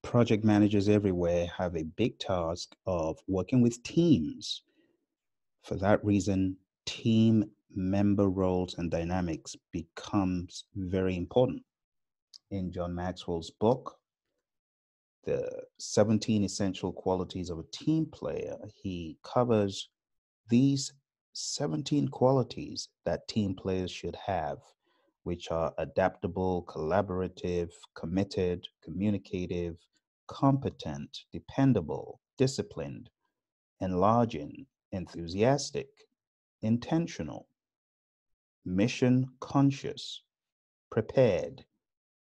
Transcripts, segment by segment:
Project managers everywhere have a big task of working with teams. For that reason, team member roles and dynamics becomes very important. In John Maxwell's book, The 17 Essential Qualities of a Team Player, he covers these 17 qualities that team players should have, which are adaptable, collaborative, committed, communicative, competent, dependable, disciplined, enlarging, enthusiastic, intentional, mission conscious, prepared,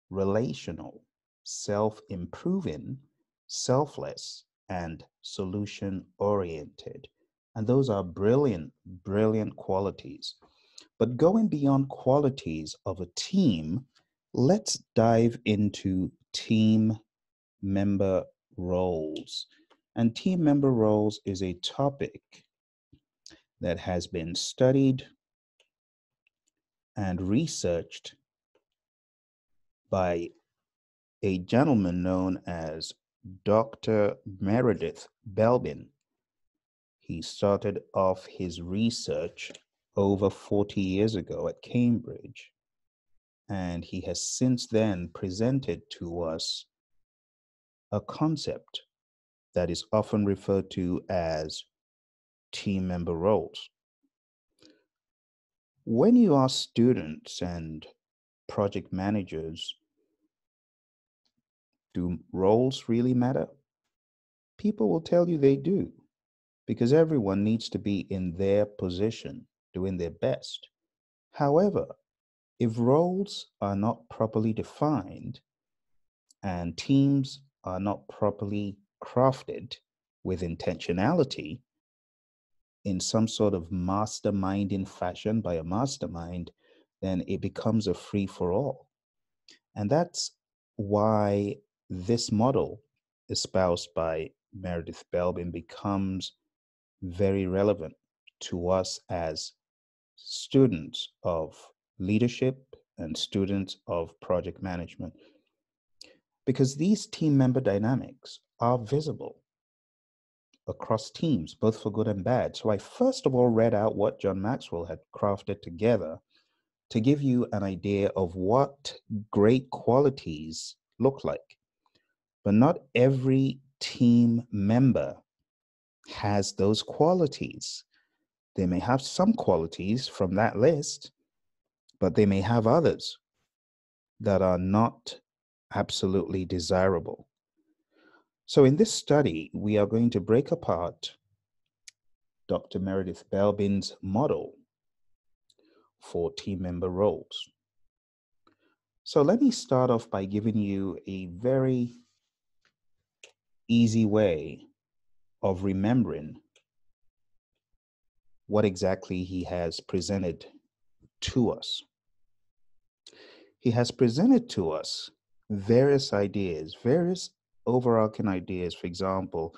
relational, self improving, selfless, and solution oriented. And those are brilliant, brilliant qualities. But going beyond qualities of a team, let's dive into team member roles. And team member roles is a topic that has been studied and researched by a gentleman known as Dr. Meredith Belbin. He started off his research over 40 years ago at Cambridge, and he has since then presented to us a concept that is often referred to as team member roles. When you ask students and project managers, do roles really matter? People will tell you they do, because everyone needs to be in their position, doing their best. However, if roles are not properly defined and teams are not properly crafted with intentionality in some sort of masterminding fashion by a mastermind, then it becomes a free for all. And that's why this model espoused by Meredith Belbin becomes very relevant to us as students of leadership and students of project management, because these team member dynamics are visible across teams, both for good and bad. So I first of all read out what John Maxwell had crafted together to give you an idea of what great qualities look like. But not every team member has those qualities. They may have some qualities from that list, but they may have others that are not absolutely desirable. So in this study, we are going to break apart Dr. Meredith Belbin's model for team member roles. So let me start off by giving you a very easy way of remembering what exactly he has presented to us. He has presented to us various ideas, various overarching ideas. For example,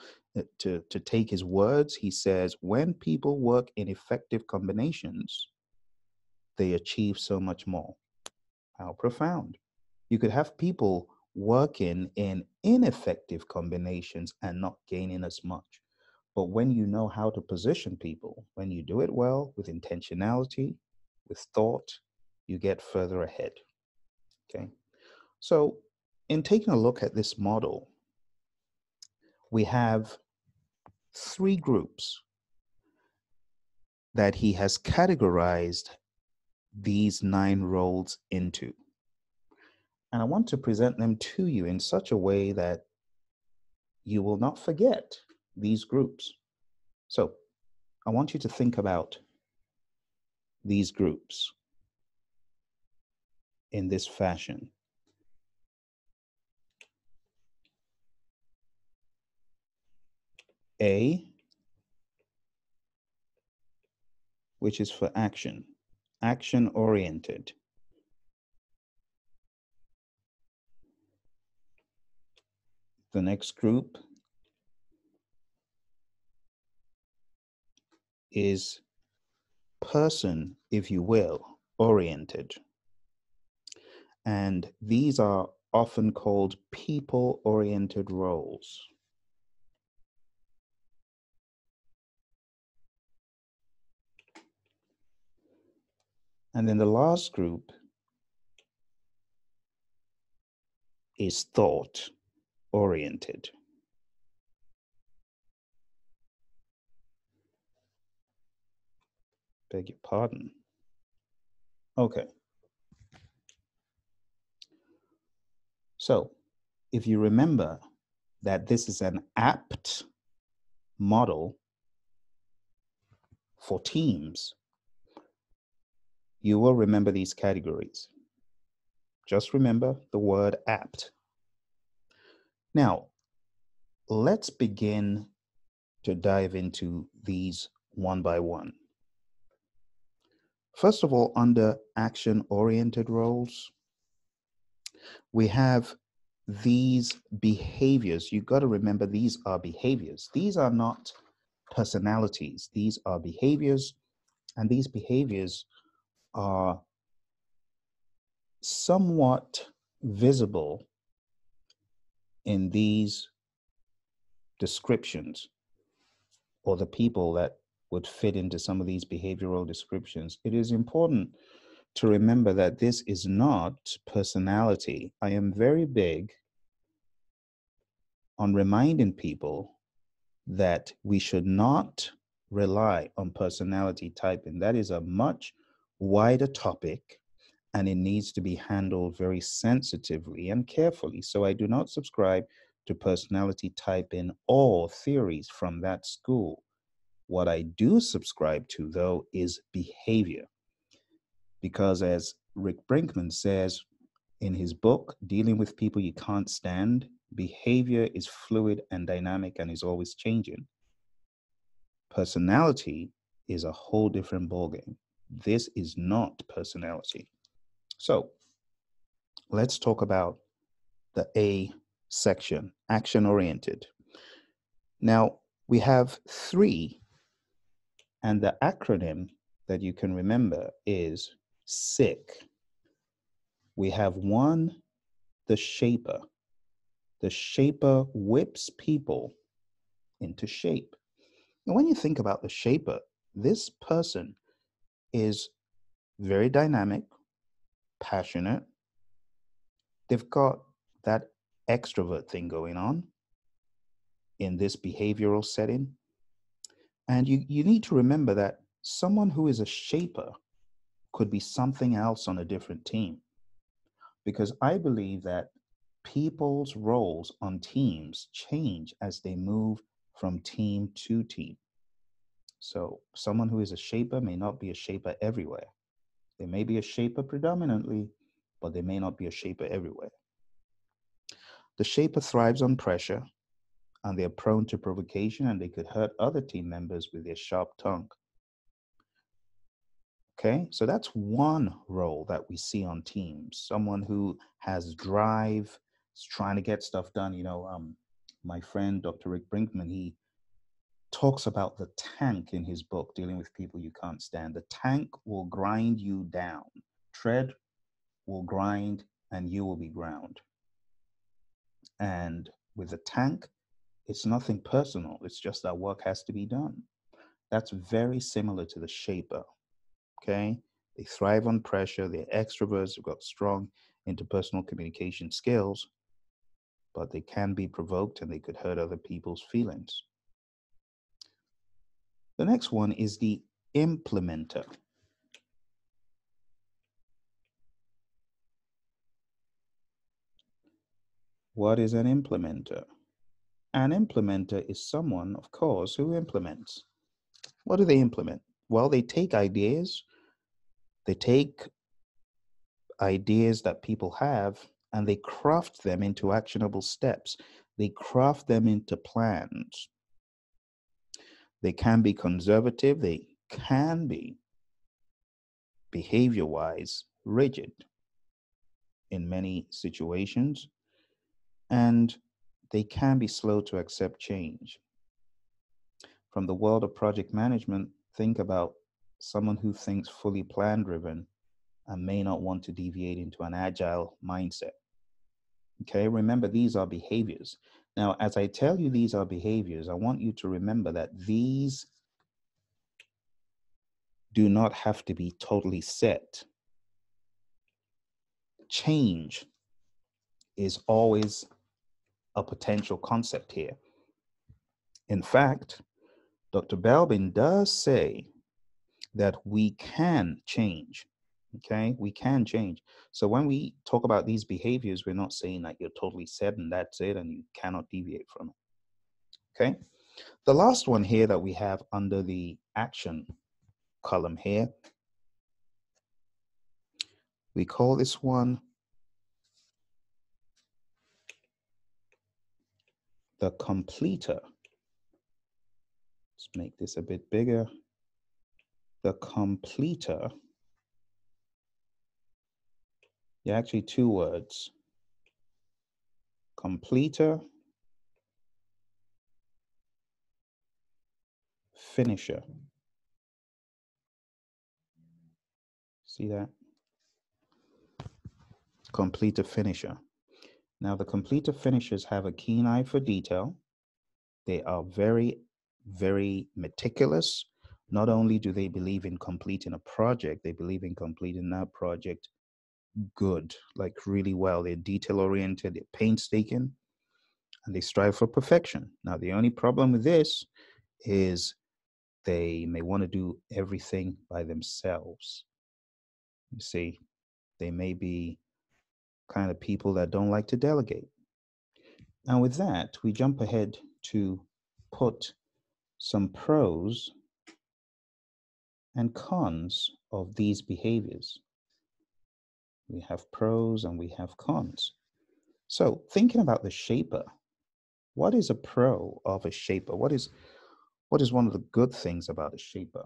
to take his words, he says, when people work in effective combinations, they achieve so much more. How profound. You could have people working in ineffective combinations and not gaining as much. But when you know how to position people, when you do it well with intentionality, with thought, you get further ahead. Okay. So in taking a look at this model, we have three groups that he has categorized these 9 roles into. And I want to present them to you in such a way that you will not forget these groups. So I want you to think about these groups in this fashion. A, which is for action, action oriented. The next group is person, if you will, oriented. And these are often called people-oriented roles. And then the last group is thought-oriented. Beg your pardon. Okay. So if you remember that this is an apt model for teams, you will remember these categories. Just remember the word apt. Now, let's begin to dive into these one by one. First of all, under action-oriented roles, we have these behaviors. You've got to remember these are behaviors. These are not personalities. These are behaviors, and these behaviors are somewhat visible in these descriptions, or the people that would fit into some of these behavioral descriptions. It is important to remember that this is not personality. I am very big on reminding people that we should not rely on personality typing. That is a much wider topic, and it needs to be handled very sensitively and carefully. So I do not subscribe to personality typing or theories from that school. What I do subscribe to, though, is behavior. Because as Rick Brinkman says in his book, Dealing with People You Can't Stand, behavior is fluid and dynamic and is always changing. Personality is a whole different ballgame. This is not personality. So let's talk about the A section, action-oriented. Now, we have three, and the acronym that you can remember is SICK. We have one, the shaper. The shaper whips people into shape. And when you think about the shaper, this person is very dynamic, passionate. They've got that extrovert thing going on in this behavioral setting. And you need to remember that someone who is a shaper could be something else on a different team. Because I believe that people's roles on teams change as they move from team to team. So someone who is a shaper may not be a shaper everywhere. They may be a shaper predominantly, but they may not be a shaper everywhere. The shaper thrives on pressure, and they're prone to provocation, and they could hurt other team members with their sharp tongue. Okay, so that's one role that we see on teams. Someone who has drive, is trying to get stuff done. My friend Dr. Rick Brinkman, he talks about the tank in his book, Dealing with People You Can't Stand. The tank will grind you down. Tread will grind, and you will be ground. And with the tank, it's nothing personal. It's just that work has to be done. That's very similar to the shaper. Okay, they thrive on pressure. They're extroverts. They've got strong interpersonal communication skills, but they can be provoked and they could hurt other people's feelings. The next one is the implementer. What is an implementer? An implementer is someone, of course, who implements. What do they implement? Well, they take ideas that people have, and they craft them into actionable steps. They craft them into plans. They can be conservative. They can be behavior-wise rigid in many situations, and they can be slow to accept change. From the world of project management, think about someone who thinks fully plan driven and may not want to deviate into an agile mindset. Okay, remember these are behaviors. Now, as I tell you these are behaviors, I want you to remember that these do not have to be totally set. Change is always a potential concept here. In fact, Dr. Belbin does say that we can change. Okay, we can change. So when we talk about these behaviors, we're not saying that you're totally set and that's it and you cannot deviate from it. Okay, the last one here that we have under the action column here, we call this one the completer. Let's make this a bit bigger. The completer. Yeah, actually two words. Completer, finisher. See that? Completer, finisher. Now, the completer finishers have a keen eye for detail. They are very, very meticulous. Not only do they believe in completing a project, they believe in completing that project good, like really well. They're detail oriented, they're painstaking, and they strive for perfection. Now, the only problem with this is they may want to do everything by themselves. You see, they may be kind of people that don't like to delegate. Now, with that, we jump ahead to put some pros and cons of these behaviors. We have pros and we have cons. So, thinking about the shaper, what is a pro of a shaper? What is one of the good things about a shaper?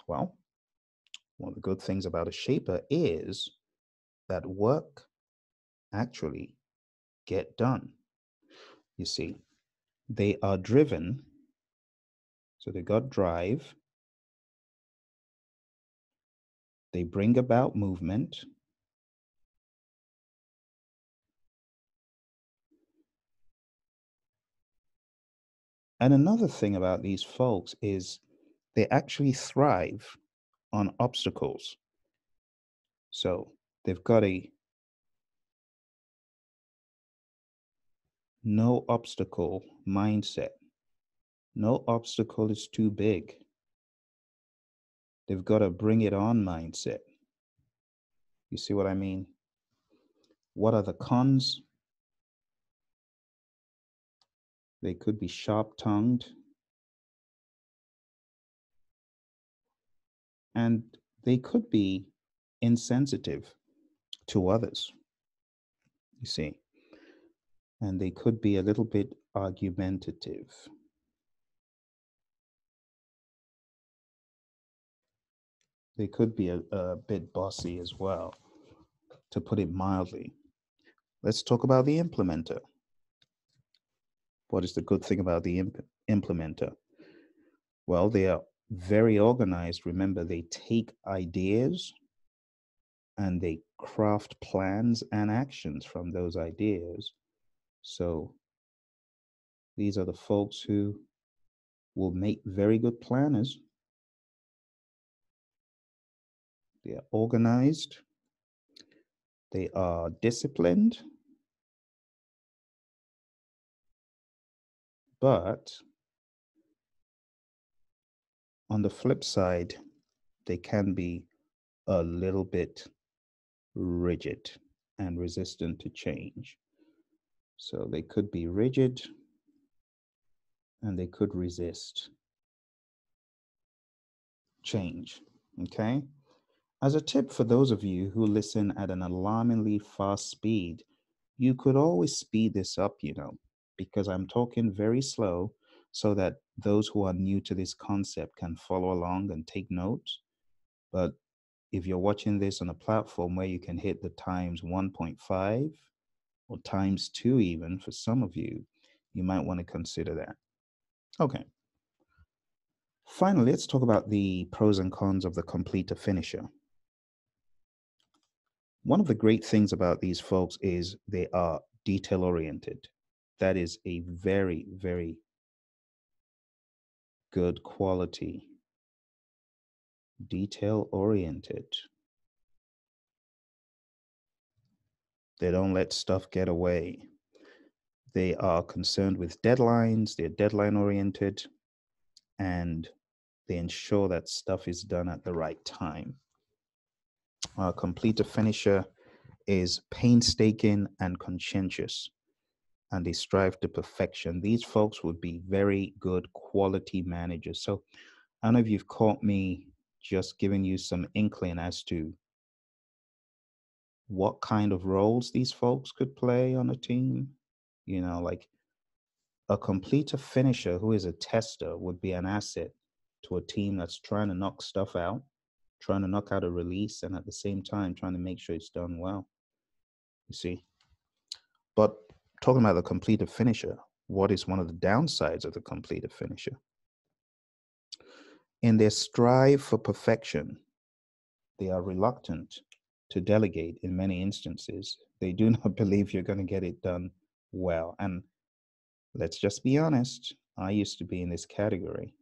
Well, one of the good things about a shaper is that work actually get done. You see, they are driven, so they got drive, they bring about movement, and another thing about these folks is they actually thrive on obstacles. So they've got a no obstacle mindset. No obstacle is too big. They've got a bring it on mindset. You see what I mean? What are the cons? They could be sharp tongued and they could be insensitive to others. You see, and they could be a little bit argumentative. They could be a bit bossy as well, to put it mildly. Let's talk about the implementer. What is the good thing about the implementer? Well, they are very organized. Remember, they take ideas and they craft plans and actions from those ideas. So these are the folks who will make very good planners. They are organized. They are disciplined. But on the flip side, they can be a little bit rigid and resistant to change. So they could be rigid and they could resist change. Okay. As a tip for those of you who listen at an alarmingly fast speed, you could always speed this up, because I'm talking very slow so that those who are new to this concept can follow along and take notes. But if you're watching this on a platform where you can hit the times 1.5 or times 2, even for some of you, you might want to consider that. Okay. Finally, let's talk about the pros and cons of the completer finisher. One of the great things about these folks is they are detail oriented. That is a very, very good quality. Detail oriented. They don't let stuff get away. They are concerned with deadlines, they're deadline oriented, and they ensure that stuff is done at the right time. A completer finisher is painstaking and conscientious, and they strive to perfection. These folks would be very good quality managers. So I don't know if you've caught me just giving you some inkling as to what kind of roles these folks could play on a team. You know, like a completer finisher who is a tester would be an asset to a team that's trying to knock stuff out, trying to knock out a release, and at the same time trying to make sure it's done well. You see? But talking about the completer finisher, what is one of the downsides of the completer finisher? In their strive for perfection, they are reluctant to delegate in many instances. They do not believe you're going to get it done well. And let's just be honest, I used to be in this category.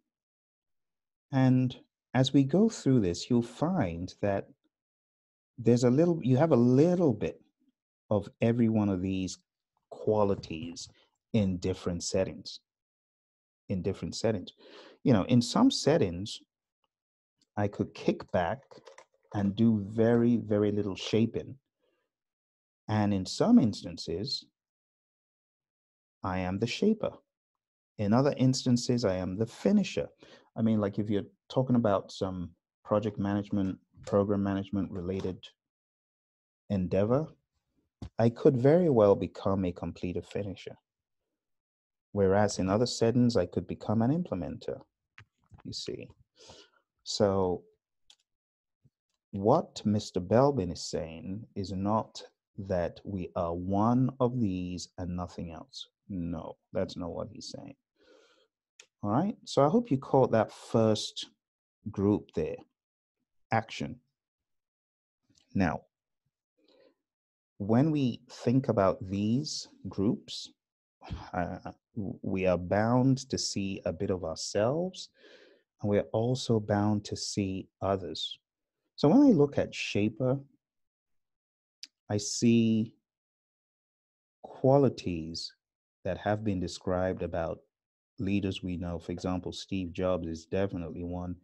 And as we go through this, you'll find that you have a little bit of every one of these qualities in different settings. In different settings. You know, in some settings, I could kick back and do very, very little shaping. And in some instances, I am the shaper. In other instances, I am the finisher. I mean, like if you're talking about some project management, program management related endeavor, I could very well become a completer finisher. Whereas in other settings, I could become an implementer, you see. So what Mr. Belbin is saying is not that we are one of these and nothing else. No, that's not what he's saying. All right. So I hope you caught that first group there, action. Now, when we think about these groups, we are bound to see a bit of ourselves, and we're also bound to see others. So when I look at shaper, I see qualities that have been described about leaders we know. For example, Steve Jobs is definitely one.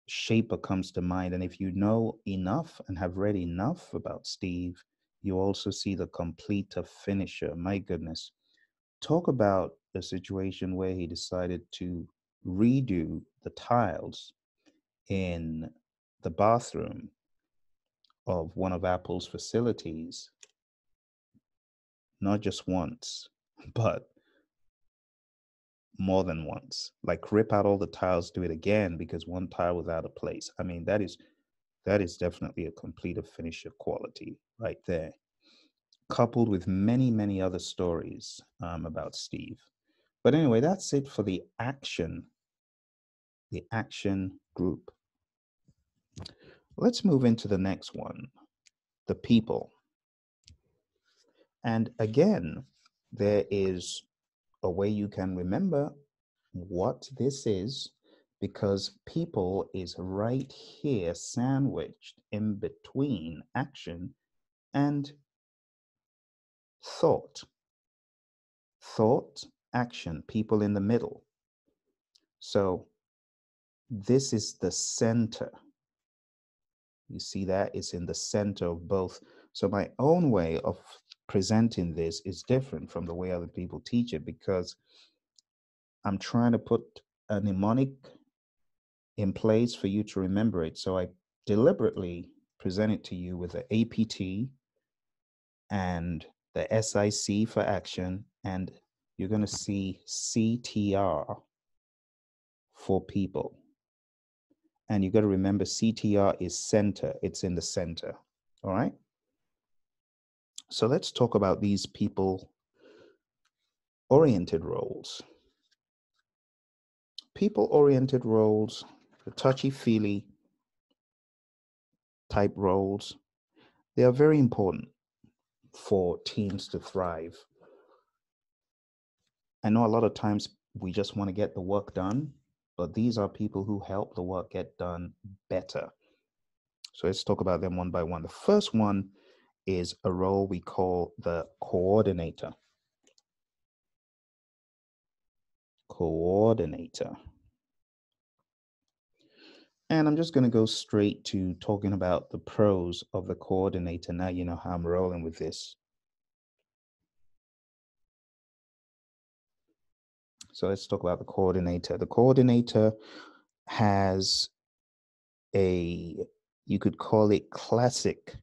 Shaper comes to mind. And if you know enough and have read enough about Steve, you also see the completer finisher. My goodness. Talk about a situation where he decided to redo the tiles in the bathroom of one of Apple's facilities, not just once, but more than once. Like rip out all the tiles, do it again because one tile was out of place. I mean, that is definitely a completer finisher quality right there, coupled with many, many other stories about Steve. But anyway, that's it for the action group. Let's move into the next one, the people. And again, there is a way you can remember what this is, because people is right here sandwiched in between action and thought. Thought, action, people in the middle. So this is the center. You see that it's in the center of both. So my own way of presenting this is different from the way other people teach it, because I'm trying to put a mnemonic in place for you to remember it. So I deliberately present it to you with the APT and the SIC for action, and you're going to see CTR for people. And you got to remember CTR is center. It's in the center. All right. So let's talk about these people-oriented roles. People-oriented roles, the touchy-feely type roles, they are very important. for teams to thrive. I know a lot of times we just want to get the work done, but these are people who help the work get done better. So let's talk about them one by one. The first one is a role we call the coordinator. Coordinator. And I'm just going to go straight to talking about the pros of the coordinator. Now you know how I'm rolling with this. So let's talk about the coordinator. The coordinator has you could call it classic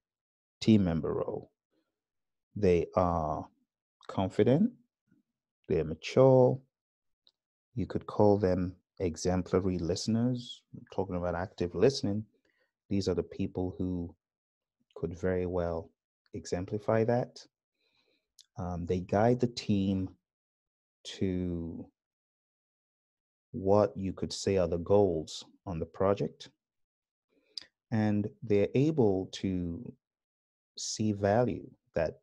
team member role. They are confident, they're mature. You could call them exemplary listeners. I'm talking about active listening. These are the people who could very well exemplify that. They guide the team to what you could say are the goals on the project. And they're able to see value that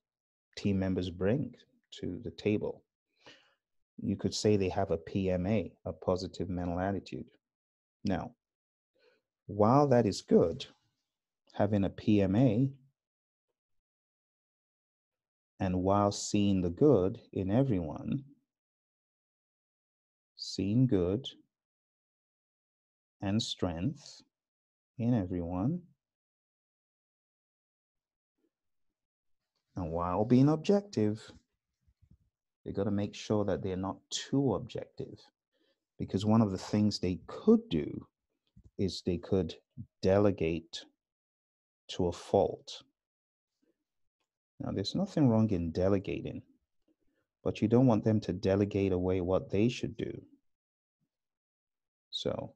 team members bring to the table. You could say they have a PMA, a positive mental attitude. Now, while that is good, having a PMA and while seeing the good in everyone, seeing good and strength in everyone, and while being objective, they got to make sure that they're not too objective. Because one of the things they could do is they could delegate to a fault. Now, there's nothing wrong in delegating, but you don't want them to delegate away what they should do. So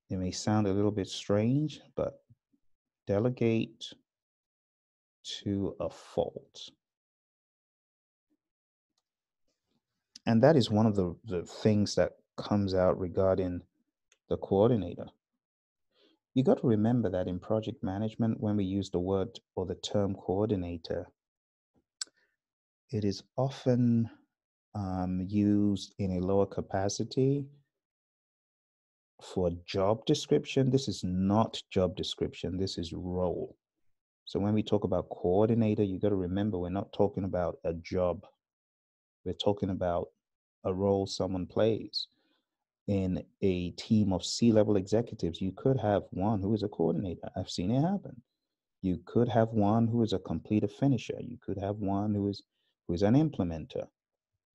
it may sound a little bit strange, but delegate to a fault. And that is one of the things that comes out regarding the coordinator. You got to remember that in project management, when we use the word or the term coordinator, it is often used in a lower capacity for job description. This is not job description, this is role. So when we talk about coordinator, you got to remember we're not talking about a job. We're talking about a role someone plays. In a team of C-level executives, you could have one who is a coordinator. I've seen it happen. You could have one who is a completer finisher. You could have one who is an implementer.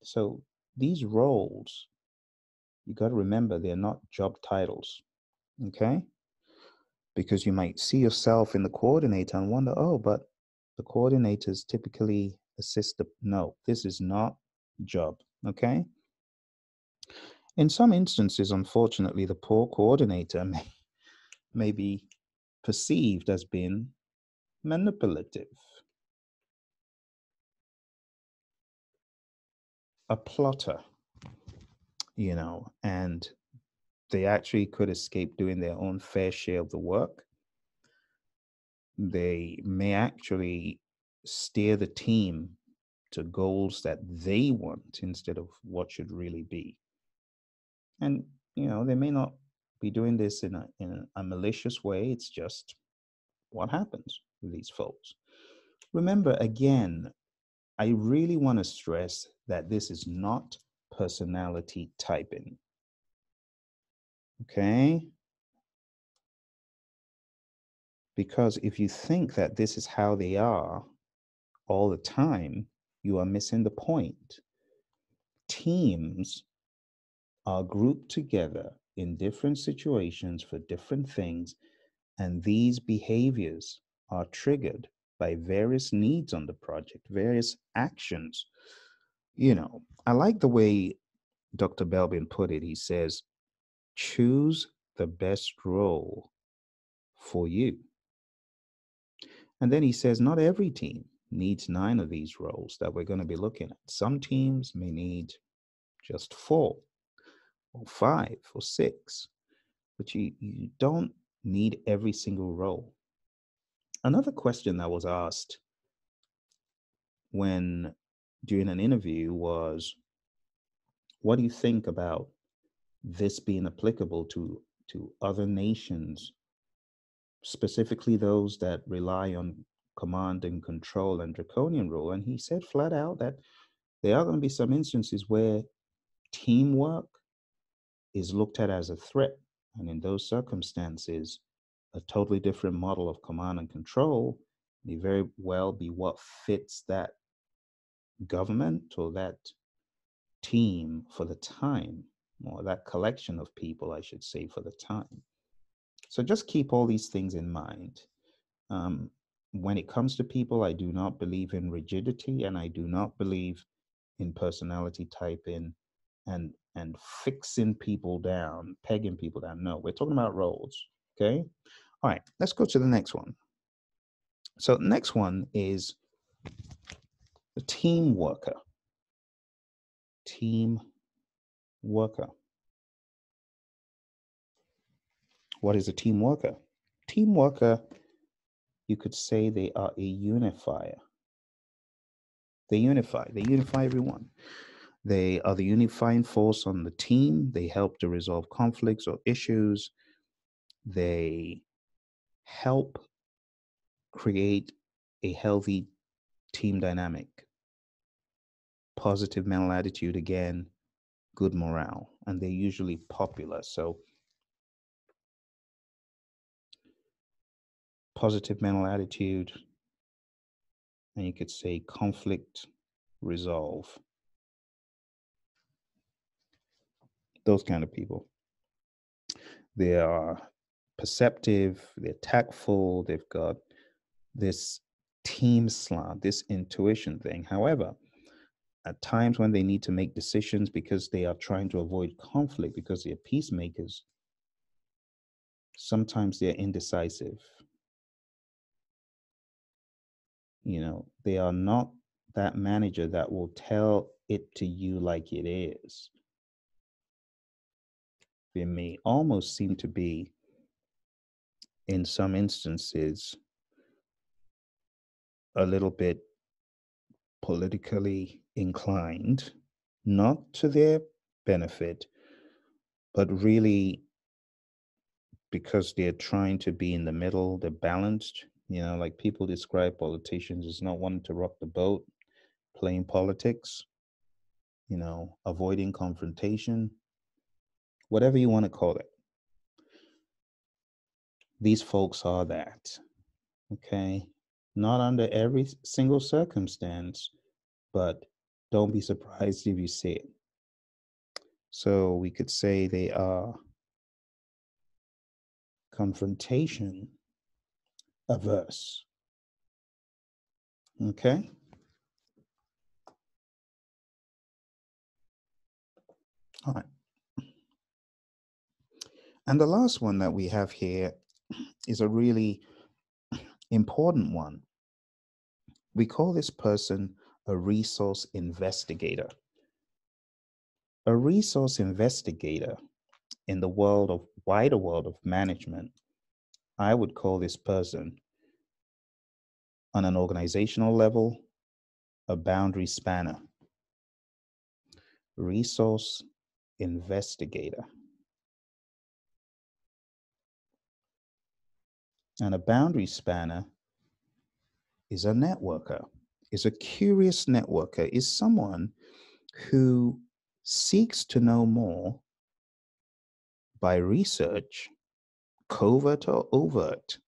So these roles, you got to remember they're not job titles, okay? Because you might see yourself in the coordinator and wonder, oh, but the coordinators typically assist the, no, this is not job, okay? In some instances, unfortunately, the poor coordinator may be perceived as being manipulative, a plotter, and they actually could escape doing their own fair share of the work. They may actually steer the team to goals that they want instead of what should really be. And, they may not be doing this in a malicious way. It's just what happens with these folks. Remember, again, I really want to stress that this is not personality typing. Okay? Because if you think that this is how they are all the time, you are missing the point. Teams are grouped together in different situations for different things, and these behaviors are triggered by various needs on the project, various actions. I like the way Dr. Belbin put it. He says, choose the best role for you. And then he says, not every team needs 9 of these roles that we're going to be looking at. Some teams may need just 4 or 5 or 6, but you don't need every single role. Another question that was asked when during an interview was, what do you think about this being applicable to other nations, specifically those that rely on command and control and draconian rule? And he said flat out that there are going to be some instances where teamwork is looked at as a threat. And in those circumstances, a totally different model of command and control may very well be what fits that government or that team for the time, or that collection of people, I should say, for the time. So just keep all these things in mind. Um, when it comes to people, I do not believe in rigidity, and I do not believe in personality typing and fixing people down, pegging people down. No, we're talking about roles. Okay. All right. Let's go to the next one. So the next one is the team worker. Team worker. What is a team worker? Team worker, you could say they are a unifier. They unify everyone. They are the unifying force on the team. They help to resolve conflicts or issues. They help create a healthy team dynamic. Positive mental attitude, again, good morale, and they're usually popular. So, positive mental attitude, and you could say conflict resolve. Those kind of people. They are perceptive, they're tactful, they've got this team slant, this intuition thing. However, at times when they need to make decisions because they are trying to avoid conflict because they're peacemakers, sometimes they're indecisive. They are not that manager that will tell it to you like it is. They may almost seem to be, in some instances, a little bit politically inclined, not to their benefit, but really because they're trying to be in the middle, they're balanced. Like people describe politicians as not wanting to rock the boat, playing politics, avoiding confrontation, whatever you want to call it. These folks are that, okay? Not under every single circumstance, but don't be surprised if you see it. So we could say they are confrontation averse. Okay. All right. And the last one that we have here is a really important one. We call this person a resource investigator. A resource investigator in the wider world of management, I would call this person on an organizational level a boundary spanner. Resource investigator. And a boundary spanner is a networker, is a curious networker, is someone who seeks to know more by research, covert or overt,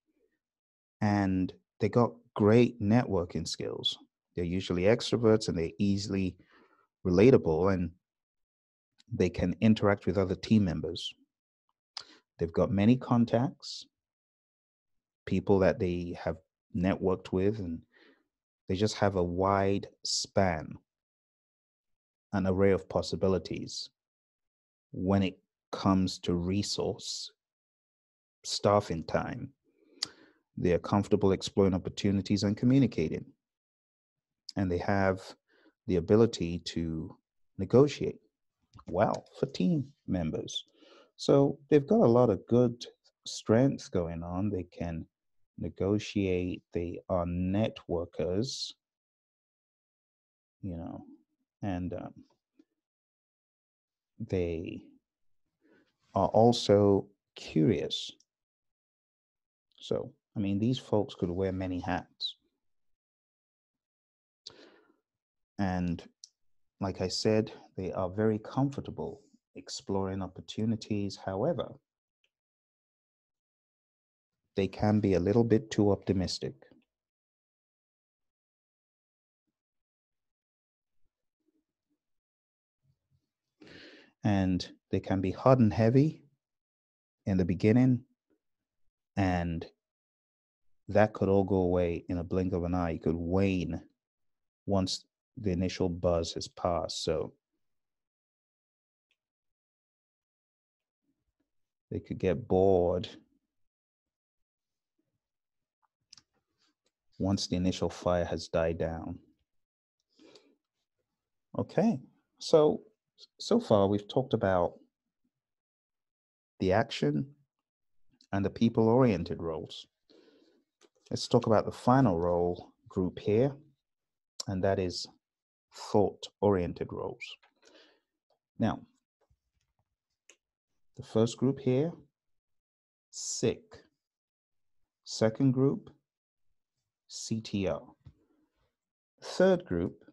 and they got great networking skills. They're usually extroverts and they're easily relatable and they can interact with other team members. They've got many contacts, people that they have networked with, and they just have a wide span, an array of possibilities when it comes to resource staffing time. They are comfortable exploring opportunities and communicating, and they have the ability to negotiate well for team members. So they've got a lot of good strengths going on. They can negotiate, they are networkers, you know, and they are also curious. So, I mean, these folks could wear many hats. And like I said, they are very comfortable exploring opportunities. However, they can be a little bit too optimistic. And they can be hot and heavy in the beginning, and that could all go away in a blink of an eye. It could wane once the initial buzz has passed. So they could get bored once the initial fire has died down. Okay, so far we've talked about the action and the people oriented roles. Let's talk about the final role group here, and that is thought oriented roles. Now, the first group here, sick. Second group, CTO. Third group,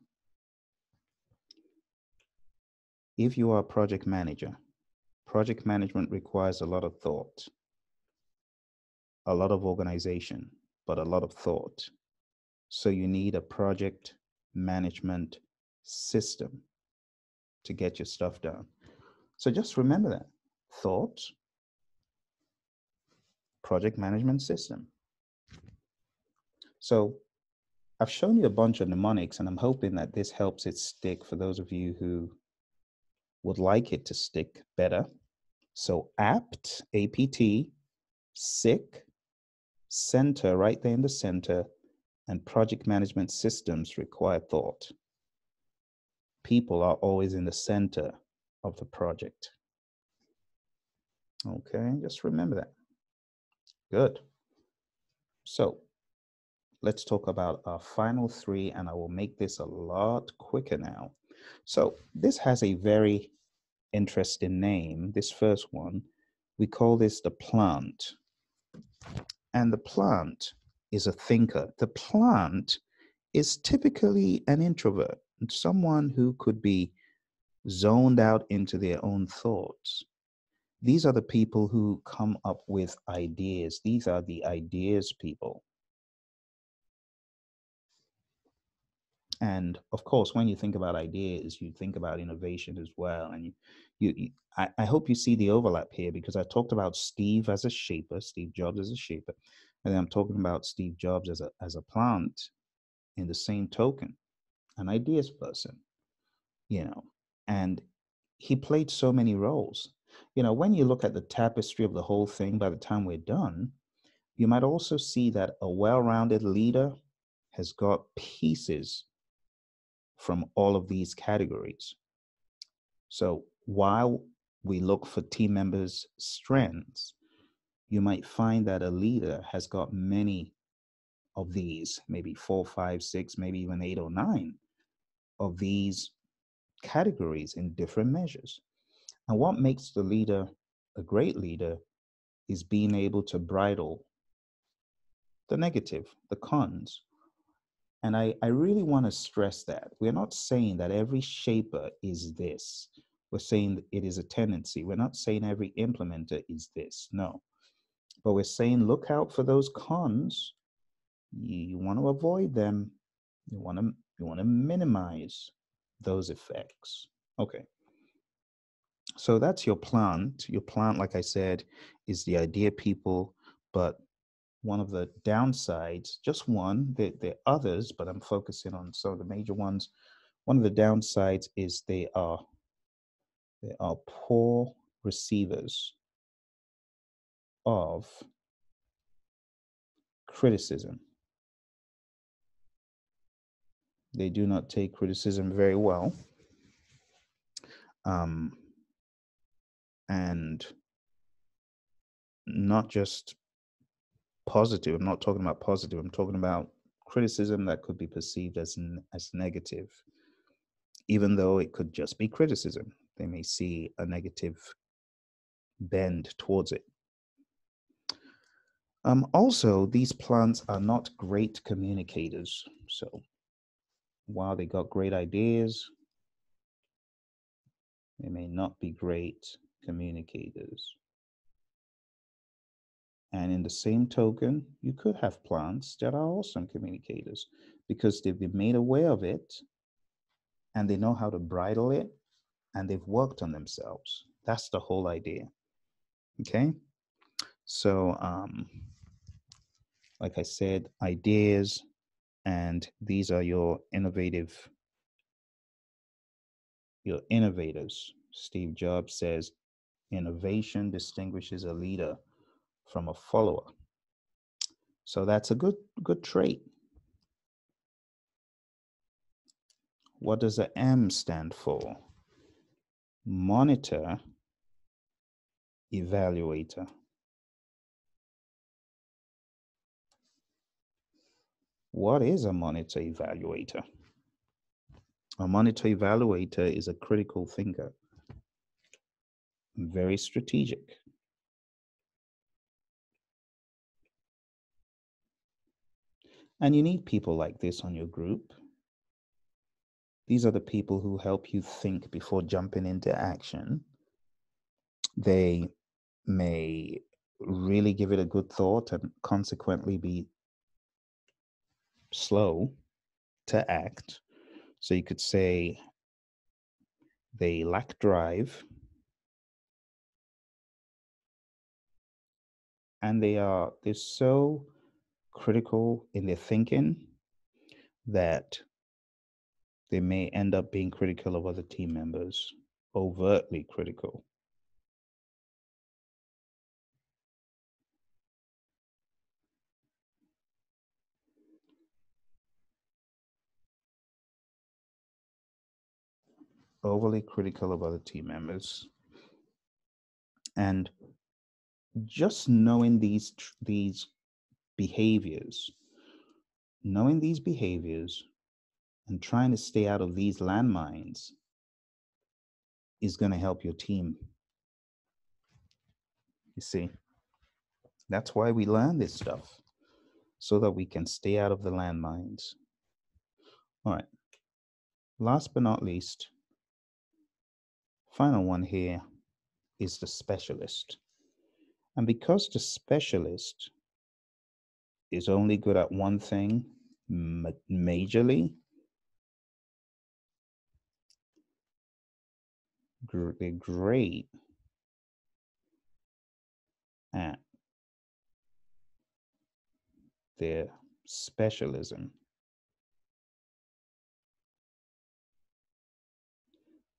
if you are a project manager, project management requires a lot of thought, a lot of organization, but a lot of thought. So you need a project management system to get your stuff done. So just remember that thought, project management system. So I've shown you a bunch of mnemonics, and I'm hoping that this helps it stick for those of you who would like it to stick better. So apt, APT, sick, center, right there in the center, and project management systems require thought. People are always in the center of the project. Okay, just remember that. Good. So let's talk about our final three, and I will make this a lot quicker now. So this has a very interesting name. This first one, we call this the plant. And the plant is a thinker. The plant is typically an introvert, someone who could be zoned out into their own thoughts. These are the people who come up with ideas. These are the ideas people. And of course, when you think about ideas, you think about innovation as well. And I hope you see the overlap here, because I talked about Steve as a shaper, Steve Jobs as a shaper, and then I'm talking about Steve Jobs as a plant in the same token, an ideas person, you know, and he played so many roles. You know, when you look at the tapestry of the whole thing, by the time we're done, you might also see that a well-rounded leader has got pieces from all of these categories. So while we look for team members' strengths, you might find that a leader has got many of these, maybe 4, 5, 6, maybe even 8 or 9 of these categories in different measures. And what makes the leader a great leader is being able to bridle the negative, the cons. And I really want to stress that. We're not saying that every shaper is this. We're saying it is a tendency. We're not saying every implementer is this. No. But we're saying look out for those cons. You want to avoid them. You want to minimize those effects. Okay. So that's your plant. Your plant, like I said, is the idea people, but one of the downsides, just one, there are others, but I'm focusing on some of the major ones. One of the downsides is they are poor receivers of criticism. They do not take criticism very well. And not just positive. I'm not talking about positive. I'm talking about criticism that could be perceived as negative. even though it could just be criticism. They may see a negative bend towards it. Also, these plants are not great communicators. So while they got great ideas, they may not be great communicators. And in the same token, you could have plants that are awesome communicators because they've been made aware of it and they know how to bridle it and they've worked on themselves. That's the whole idea. Okay. So, like I said, ideas, and these are your innovators. Steve Jobs says innovation distinguishes a leader from a follower. So that's a good trait. What does the M stand for? Monitor, evaluator. What is a monitor evaluator? A monitor evaluator is a critical thinker, very strategic. And you need people like this on your group. These are the people who help you think before jumping into action. They may really give it a good thought and consequently be slow to act. So you could say they lack drive and they're so critical in their thinking that they may end up being critical of other team members, overtly critical. Overly critical of other team members. And just knowing these behaviors, knowing these behaviors and trying to stay out of these landmines is going to help your team. You see, that's why we learn this stuff, so that we can stay out of the landmines. All right. Last but not least, final one here is the specialist. And because the specialist is only good at one thing majorly, they're great at their specialism.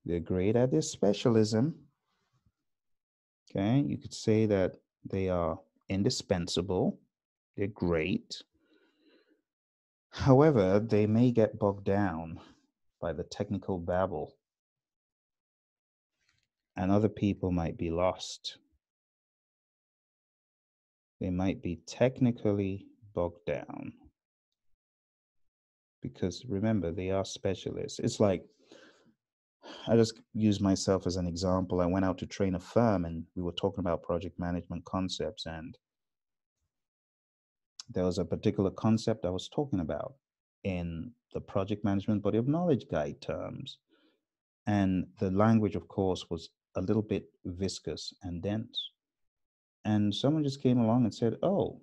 They're great at their specialism. Okay, you could say that they are indispensable. They're great. However, they may get bogged down by the technical babble, and other people might be lost. They might be technically bogged down because remember, they are specialists. It's like, I just use myself as an example. I went out to train a firm and we were talking about project management concepts, and there was a particular concept I was talking about in the project management body of knowledge guide terms. And the language, of course, was a little bit viscous and dense. And someone just came along and said, "Oh,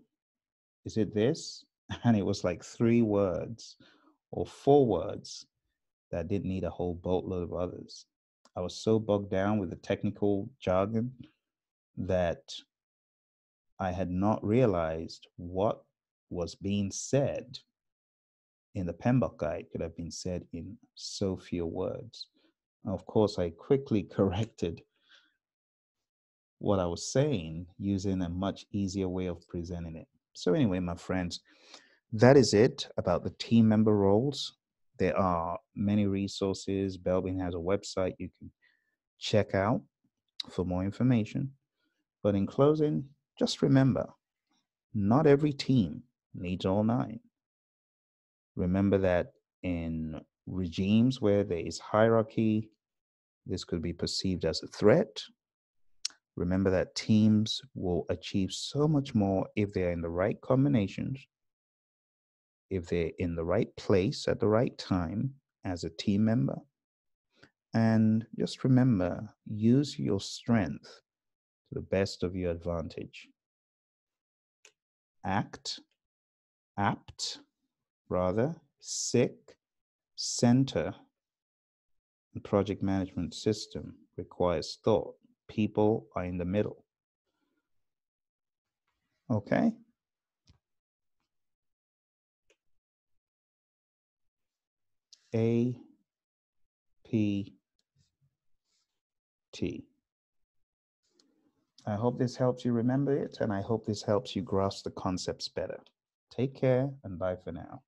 is it this?" And it was like 3 words or 4 words that didn't need a whole boatload of others. I was so bogged down with the technical jargon that I had not realized what was being said in the PMBOK guide could have been said in so few words. Of course, I quickly corrected what I was saying using a much easier way of presenting it. So, anyway, my friends, that is it about the team member roles. There are many resources. Belbin has a website you can check out for more information. But in closing, just remember, not every team needs all 9. Remember that in regimes where there is hierarchy, this could be perceived as a threat. Remember that teams will achieve so much more if they're in the right combinations, if they're in the right place at the right time as a team member. And just remember, use your strength to the best of your advantage. Apt, sick, center, and project management system requires thought. People are in the middle. Okay? A, P, T. I hope this helps you remember it, and I hope this helps you grasp the concepts better. Take care and bye for now.